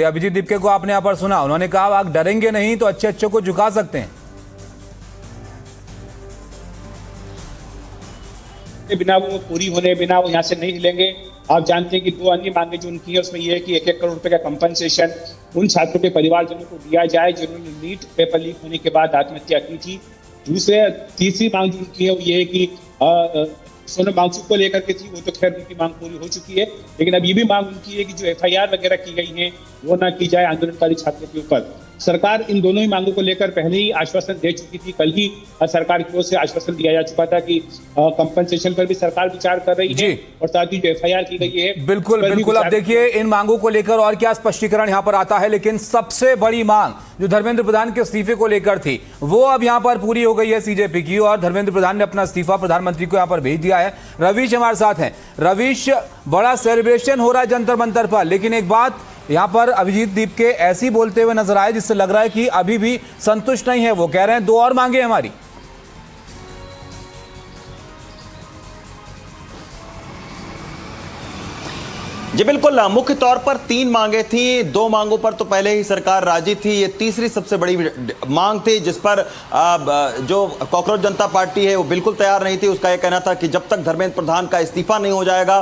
अभिजीत दीपके को आपने यहाँ पर सुना, उन्होंने कहा आप डरेंगे नहीं तो अच्छे अच्छे को झुका सकते हैं। बिना वो पूरी होने बिना वो यहाँ से नहीं हिलेंगे। आप जानते हैं कि दो अन्य मांगे जो उनकी है उसमें यह है कि 1-1 करोड़ रुपए का कंपनसेशन उन छात्रों के परिवारजनों को दिया जाए जिन्होंने नीट पेपर लीक होने के बाद आत्महत्या की थी। तीसरी मांग जो उनकी है वो ये है कि सोनम वांगचुक को लेकर के थी, वो तो खैर उनकी मांग पूरी हो चुकी है, लेकिन अब ये भी मांग उनकी है कि जो FIR वगैरह की गई है वो ना की जाए आंदोलनकारी छात्रों के ऊपर। सरकार इन दोनों ही मांगों को लेकर पहले ही आश्वासन दे चुकी थी। कल ही सरकार की ओर से आश्वासन दिया जा चुका था कि कंपनसेशन पर भी सरकार विचार कर रही है और साथ ही जो FIR की गई है बिल्कुल बिल्कुल। अब देखिए इन मांगों को लेकर और क्या स्पष्टीकरण यहां पर आता है, लेकिन सबसे बड़ी मांग जो धर्मेंद्र प्रधान के इस्तीफे को लेकर थी वो अब यहां पर पूरी हो गई है CJP की, और धर्मेंद्र प्रधान ने अपना इस्तीफा प्रधानमंत्री को यहां पर भेज दिया है। रवीश हमारे साथ हैं। रवीश, बड़ा सेलिब्रेशन हो रहा है जंतर मंतर पर, लेकिन एक बात यहां पर अभिजीत दीपके ऐसी बोलते हुए नजर आए जिससे लग रहा है कि अभी भी संतुष्ट नहीं है। वो कह रहे हैं 2 और मांगे हमारी। जी बिल्कुल, मुख्य तौर पर 3 मांगे थी। 2 मांगों पर तो पहले ही सरकार राजी थी, ये तीसरी सबसे बड़ी मांग थी जिस पर जो कॉकरोच जनता पार्टी है वो बिल्कुल तैयार नहीं थी। उसका यह कहना था कि जब तक धर्मेंद्र प्रधान का इस्तीफा नहीं हो जाएगा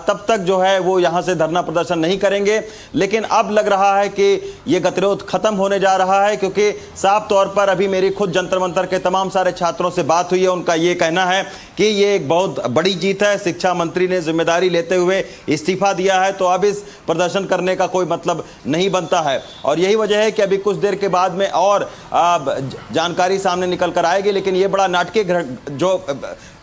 तब तक जो है वो यहाँ से धरना प्रदर्शन नहीं करेंगे। लेकिन अब लग रहा है कि ये गतिरोध खत्म होने जा रहा है, क्योंकि साफ तौर पर अभी मेरी खुद जंतर मंतर के तमाम सारे छात्रों से बात हुई है। उनका ये कहना है कि ये एक बहुत बड़ी जीत है। शिक्षा मंत्री ने जिम्मेदारी लेते हुए इस्तीफा दिया है, तो अब इस प्रदर्शन करने का कोई मतलब नहीं बनता है। और यही वजह है कि अभी कुछ देर के बाद में और जानकारी सामने निकल कर आएगी। लेकिन ये बड़ा नाटकीय जो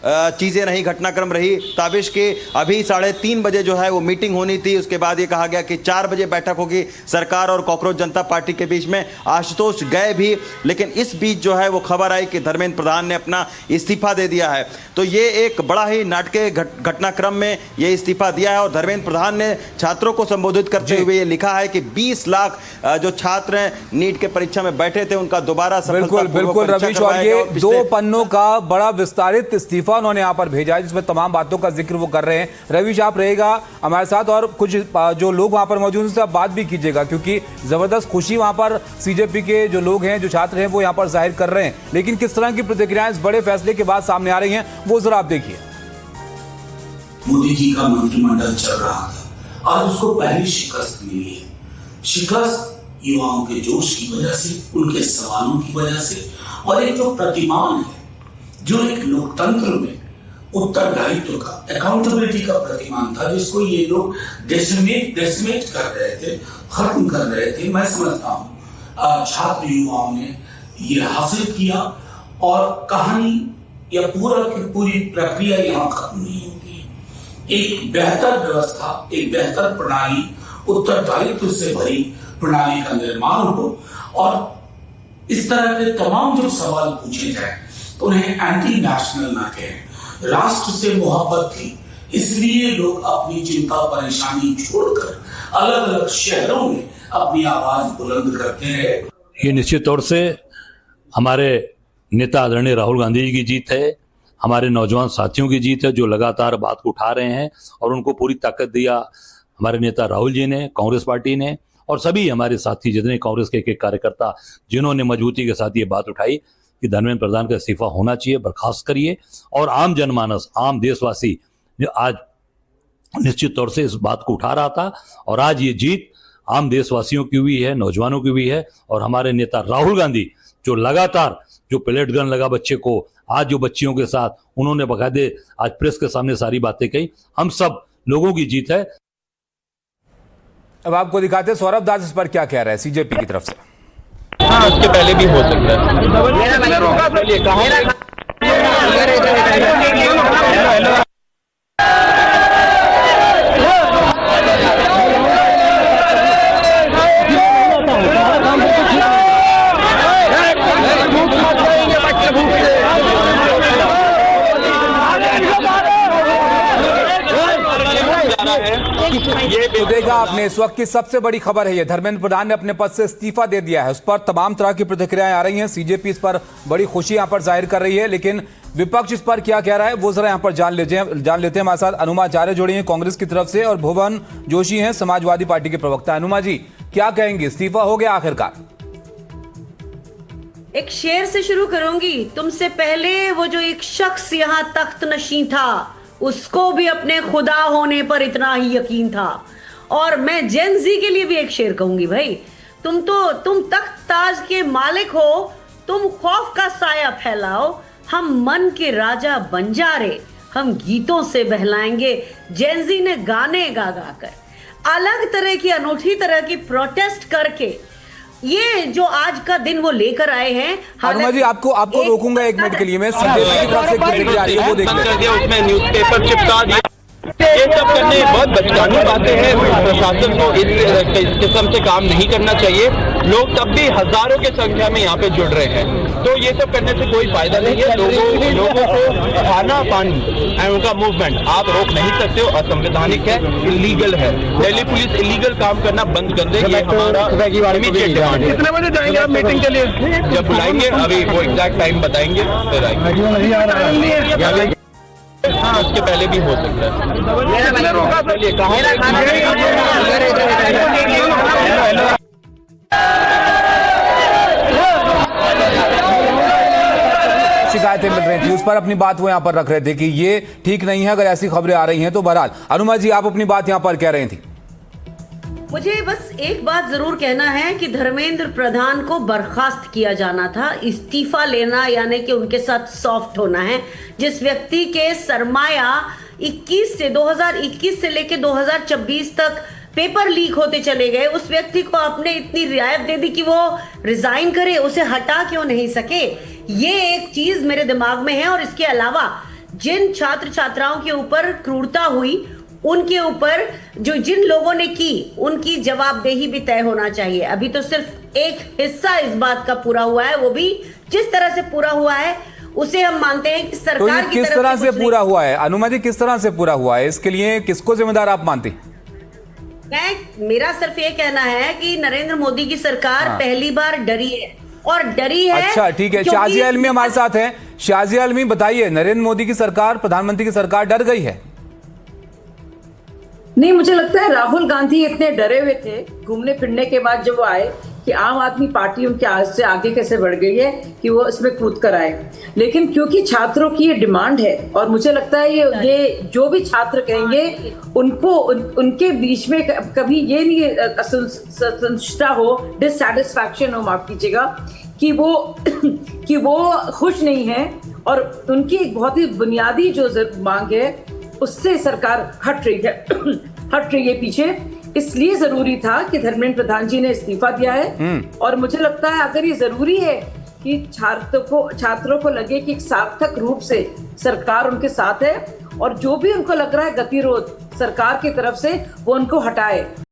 चीज़ें रही, घटनाक्रम रही ताबिश के, अभी 3:30 बजे जो है वो मीटिंग होनी थी। उसके बाद ये कहा गया कि 4 बजे बैठक होगी सरकार और कॉकरोच जनता पार्टी के बीच में। आशुतोष गए भी, लेकिन इस बीच जो है वो खबर आई कि धर्मेंद्र प्रधान ने अपना इस्तीफा दे दिया है। तो ये एक बड़ा ही नाटकीय घटनाक्रम में ये इस्तीफा दिया है। और धर्मेंद्र प्रधान ने छात्रों को संबोधित करते हुए ये लिखा है कि 20 लाख जो छात्र हैं नीट के परीक्षा में बैठे थे उनका दोबारा बिल्कुल रवीश, और ये 2 पन्नों का बड़ा विस्तारित इस्तीफा उन्होंने यहां पर भेजा है जिसमें तमाम बातों का जिक्र वो कर रहे हैं। रवीश, आप रहेगा हमारे साथ और कुछ जो लोग वहां पर मौजूद हैं उनसे आप बात भी कीजिएगा, क्योंकि जबरदस्त खुशी वहां पर CJP के जो लोग हैं, जो छात्र हैं, वो यहां पर जाहिर कर रहे हैं। लेकिन किस तरह की प्रतिक्रियाएं इस बड़े फैसले के बाद सामने आ रही हैं वो जरा आप देखिए। मोदी जी का मंत्रिमंडल चल रहा था और उसको पहली शिकस्त मिली है। शिकस्त युवाओं के जोश की वजह से, उनके सवालों की वजह से, और एक जो प्रतिमान है जो एक लोकतंत्र में उत्तरदायित्व का, अकाउंटेबिलिटी का प्रतिमान था, जिसको ये लोग डेसिमेट कर रहे थे, खत्म कर रहे थे। मैं समझता हूँ छात्र युवाओं ने ये हासिल किया और कहानी या पूरी प्रक्रिया यहाँ खत्म नहीं होगी। एक बेहतर व्यवस्था, एक बेहतर प्रणाली, उत्तरदायित्व से भरी प्रणाली का निर्माण हो और इस तरह के तमाम जो सवाल पूछे जाए उन्हें एंटी नेशनल ना कहें। राष्ट्र से मोहब्बत थी, इसलिए लोग अपनी चिंता परेशानी छोड़कर अलग अलग शहरों में अपनी आवाज बुलंद करते हैं। ये निश्चित तौर से हमारे नेता आदरणीय राहुल गांधी जी की जीत है, हमारे नौजवान साथियों की जीत है जो लगातार बात को उठा रहे हैं, और उनको पूरी ताकत दिया हमारे नेता राहुल जी ने, कांग्रेस पार्टी ने, और सभी हमारे साथी जितने कांग्रेस के एक कार्यकर्ता जिन्होंने मजबूती के साथ ये बात उठाई कि धर्मेंद्र प्रधान का इस्तीफा होना चाहिए, बर्खास्त करिए। और आम जनमानस, आम देशवासी जो आज निश्चित तौर से इस बात को उठा रहा था, और आज ये जीत आम देशवासियों की हुई है, नौजवानों की हुई है। और हमारे नेता राहुल गांधी जो लगातार जो पेलेट गन लगा बच्चे को, आज जो बच्चियों के साथ उन्होंने बकायदे आज प्रेस के सामने सारी बातें कही, हम सब लोगों की जीत है। अब आपको दिखाते हैं सौरभ दास इस पर क्या कह रहा है CJP की तरफ से। हाँ, उसके पहले भी हो सकता है। तो देखा आपने, इस वक्त की सबसे बड़ी खबर है ये, धर्मेंद्र प्रधान ने अपने पद से इस्तीफा दे दिया है। उस पर तमाम तरह की प्रतिक्रियाएं आ रही हैं। CJP इस पर बड़ी खुशी यहां पर जाहिर कर रही है, लेकिन विपक्ष इस पर क्या कह रहा है वो जरा यहां पर जान लेते हैं। हमारे साथ अनुमा आचार्य जुड़ी हैं कांग्रेस की तरफ से, और भुवन जोशी हैं समाजवादी पार्टी के प्रवक्ता। अनुमा जी, क्या कहेंगे, इस्तीफा हो गया आखिरकार? एक शेर से शुरू करूंगी। तुमसे पहले वो जो एक शख्स यहाँ तख्त नशीं था, उसको भी अपने खुदा होने पर इतना ही यकीन था। और मैं जेन जी के लिए भी एक शेर कहूंगी, भाई तुम तख्त ताज के मालिक हो, तुम खौफ का साया फैलाओ, हम मन के राजा बंजारे, हम गीतों से बहलाएंगे। जेन जी ने गाने गा गा कर अलग तरह की, अनूठी तरह की प्रोटेस्ट करके ये जो आज का दिन वो लेकर आए हैं। अनुमा जी, आपको रोकूंगा 1 मिनट के लिए। मैं सीजेपी की तरफ से प्रतिक्रिया आ रही है, वो देख लें। उसमें न्यूज़पेपर चिपका दिया, ये सब करने बहुत बचकानी बातें हैं। प्रशासन को इस किस्म से काम नहीं करना चाहिए। लोग तब भी हजारों की संख्या में यहाँ पे जुड़ रहे हैं, तो ये सब करने से कोई फायदा नहीं है। लोगों को खाना पानी एंड उनका मूवमेंट आप रोक नहीं सकते हो, असंवैधानिक है, इलीगल है। दिल्ली पुलिस इलीगल काम करना बंद कर दे, ये हमारा इमीडिएट डिमांड है। कितने बजे जाएंगे आप मीटिंग के लिए? जब बुलाएंगे, अभी वो एग्जैक्ट टाइम बताएंगे, फिर आएंगे। हाँ, उसके पहले भी हो सकता है। शिकायतें मिल रही थी, उस पर अपनी बात वो यहाँ पर रख रहे थे कि ये ठीक नहीं है अगर ऐसी खबरें आ रही हैं तो। बहरहाल अनुमा जी, आप अपनी बात यहाँ पर कह रही थी। मुझे बस एक बात जरूर कहना है कि धर्मेंद्र प्रधान को बर्खास्त किया जाना था। इस्तीफा लेना यानी कि उनके साथ सॉफ्ट होना है। जिस व्यक्ति के सरमाया 2021 से लेकर 2026 तक पेपर लीक होते चले गए, उस व्यक्ति को आपने इतनी रियायत दे दी कि वो रिजाइन करे, उसे हटा क्यों नहीं सके? ये एक चीज मेरे दिमाग में है। और इसके अलावा जिन छात्र छात्राओं के ऊपर क्रूरता हुई, उनके ऊपर जिन लोगों ने की, उनकी जवाबदेही भी तय होना चाहिए। अभी तो सिर्फ एक हिस्सा इस बात का पूरा हुआ है, वो भी जिस तरह से पूरा हुआ है उसे हम मानते हैं कि सरकार तो ये की किस तरह से पूरा हुआ है अनुमा जी, किस तरह से पूरा हुआ है? इसके लिए किसको जिम्मेदार आप मानते? मेरा सिर्फ ये कहना है कि नरेंद्र मोदी की सरकार पहली बार डरी है, और डरी है। अच्छा, ठीक है। शाजिया आलमी हमारे साथ हैं। शाजिया आलमी, बताइए, नरेंद्र मोदी की सरकार, प्रधानमंत्री की सरकार डर गई है? नहीं, मुझे लगता है राहुल गांधी इतने डरे हुए थे घूमने फिरने के बाद जब वो आए कि आम आदमी पार्टी उनके आज से आगे कैसे बढ़ गई है कि वो इसमें कूद कर आए। लेकिन क्योंकि छात्रों की ये डिमांड है, और मुझे लगता है ये जो भी छात्र कहेंगे उनको उनके बीच में कभी ये नहीं असंतुष्टता हो, डिससैटिस्फैक्शन हो, माफ कीजिएगा, कि वो खुश नहीं है। और उनकी एक बहुत ही बुनियादी जो मांग है उससे सरकार हट रही है पीछे। इसलिए जरूरी था कि धर्मेंद्र प्रधान जी ने इस्तीफा दिया है। और मुझे लगता है अगर ये जरूरी है कि छात्रों को लगे कि एक सार्थक रूप से सरकार उनके साथ है, और जो भी उनको लग रहा है गतिरोध सरकार की तरफ से, वो उनको हटाए।